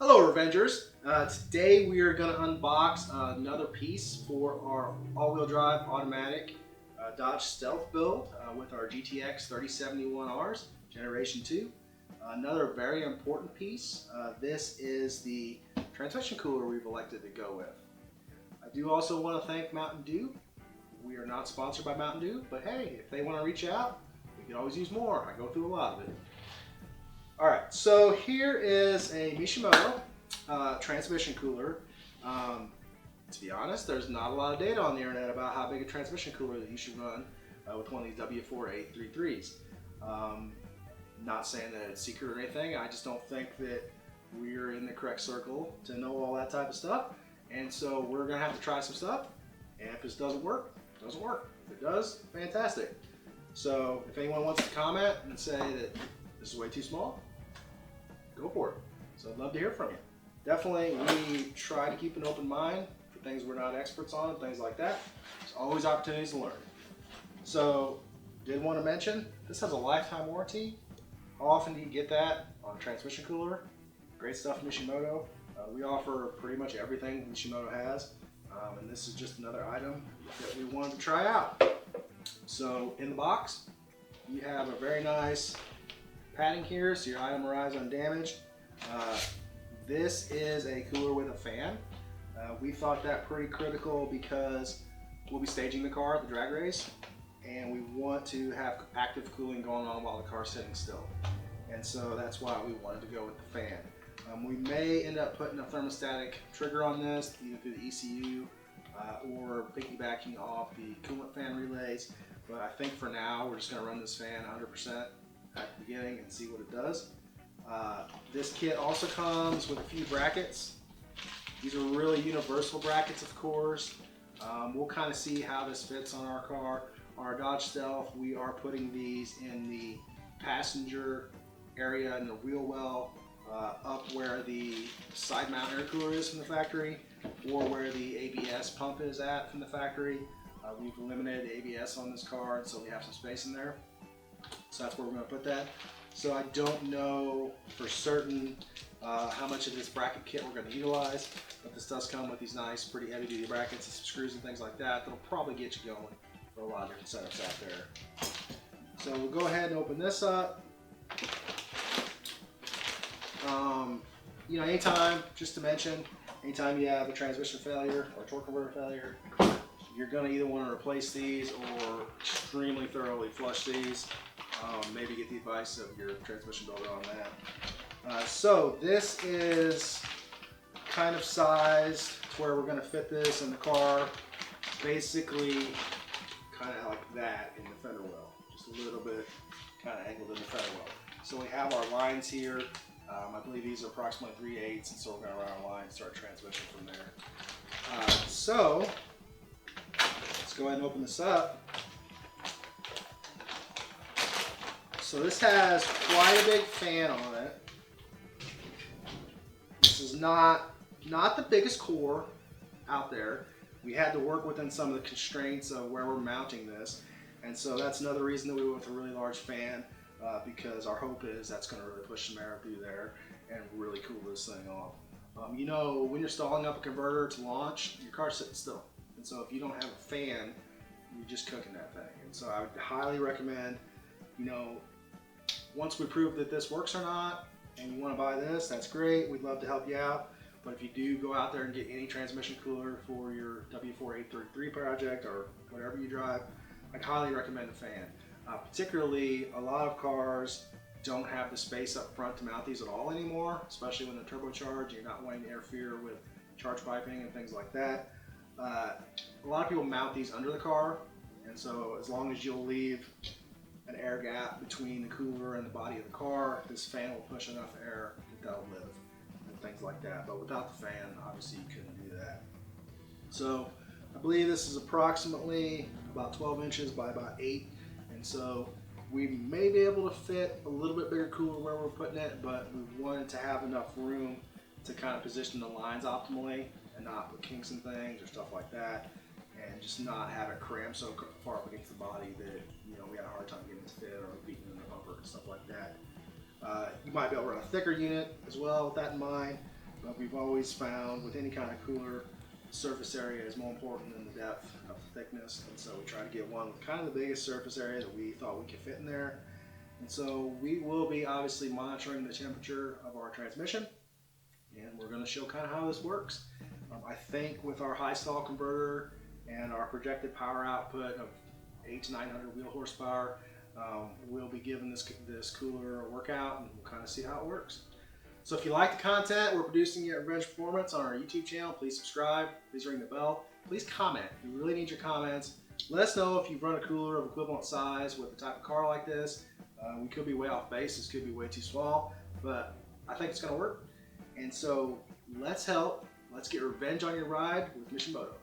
Hello Revengers! Today we are going to unbox another piece for our all-wheel drive automatic Dodge Stealth build with our GTX 3071Rs Generation 2. Another very important piece. This is the transmission cooler we've elected to go with. I do also want to thank Mountain Dew. We are not sponsored by Mountain Dew, but hey, if they want to reach out, we can always use more. I go through a lot of it. Alright, so here is a Mishimoto transmission cooler. To be honest, there's not a lot of data on the internet about how big a transmission cooler that you should run with one of these W4A33s. Not saying that it's secret or anything, I just don't think that we're in the correct circle to know all that type of stuff. And so we're going to have to try some stuff, and if this doesn't work, it doesn't work. If it does, fantastic. So if anyone wants to comment and say that this is way too small, go for it. So I'd love to hear from you. Definitely, we try to keep an open mind for things we're not experts on, things like that. There's always opportunities to learn. So, did want to mention, this has a lifetime warranty. How often do you get that on a transmission cooler? Great stuff, Mishimoto. We offer pretty much everything Mishimoto has, and this is just another item that we wanted to try out. So, in the box, you have a very nice padding here so your item arrives undamaged. This is a cooler with a fan. We thought that pretty critical because we'll be staging the car at the drag race, and we want to have active cooling going on while the car's sitting still. And so that's why we wanted to go with the fan. We may end up putting a thermostatic trigger on this, either through the ECU or piggybacking off the coolant fan relays. But I think for now, we're just going to run this fan 100% at the beginning and see what it does. This kit also comes with a few brackets. These are really universal brackets, of course. We'll kind of see how this fits on our car. Our Dodge Stealth, we are putting these in the passenger area in the wheel well, up where the side mount air cooler is from the factory, or where the ABS pump is at from the factory. We've eliminated the ABS on this car, so we have some space in there. So that's where we're going to put that. So I don't know for certain how much of this bracket kit we're going to utilize, but this does come with these nice, pretty heavy-duty brackets and some screws and things like that that'll probably get you going for a lot of different setups out there. So we'll go ahead and open this up. Anytime, just to mention, anytime you have a transmission failure or torque converter failure, you're going to either want to replace these or extremely thoroughly flush these. Maybe get the advice of your transmission builder on that. So this is kind of sized to where we're going to fit this in the car, basically kind of like that in the fender well, just a little bit kind of angled in the fender well. So we have our lines here. I believe these are approximately 3/8, and so we're going to run our line and start transmission from there. So let's go ahead and open this up. So this has quite a big fan on it. This is not the biggest core out there. We had to work within some of the constraints of where we're mounting this, and so that's another reason that we went with a really large fan, because our hope is that's going to really push some air through there and really cool this thing off. When you're stalling up a converter to launch, your car's sitting still, and so if you don't have a fan, you're just cooking that thing. And so I would highly recommend, once we prove that this works or not, and you want to buy this, that's great. We'd love to help you out. But if you do go out there and get any transmission cooler for your W4A33 project or whatever you drive, I'd highly recommend a fan. Particularly, a lot of cars don't have the space up front to mount these at all anymore, especially when they're turbocharged. You're not wanting to interfere with charge piping and things like that. A lot of people mount these under the car, and so as long as you'll leave an air gap between the cooler and the body of the car, this fan will push enough air that that'll live and things like that. But without the fan, obviously you couldn't do that. So I believe this is approximately about 12 inches by about 8, and so we may be able to fit a little bit bigger cooler where we're putting it, but we wanted to have enough room to kind of position the lines optimally and not put kinks in things or stuff like that, and just not have it crammed so far up against the body that we had a hard time getting it to fit or beating in the bumper and stuff like that. You might be able to run a thicker unit as well with that in mind. But we've always found with any kind of cooler, surface area is more important than the depth of the thickness, and so we try to get one with kind of the biggest surface area that we thought we could fit in there. And so we will be obviously monitoring the temperature of our transmission, and we're going to show kind of how this works. I think with our high stall converter and our projected power output of 800 to 900 wheel horsepower, we'll be giving this cooler a workout, and we'll kind of see how it works. So if you like the content we're producing here at Revenge Performance on our YouTube channel, please subscribe, please ring the bell, please comment. We really need your comments. Let us know if you've run a cooler of equivalent size with a type of car like this. We could be way off base, this could be way too small, but I think it's going to work. And so let's get revenge on your ride with Mishimoto.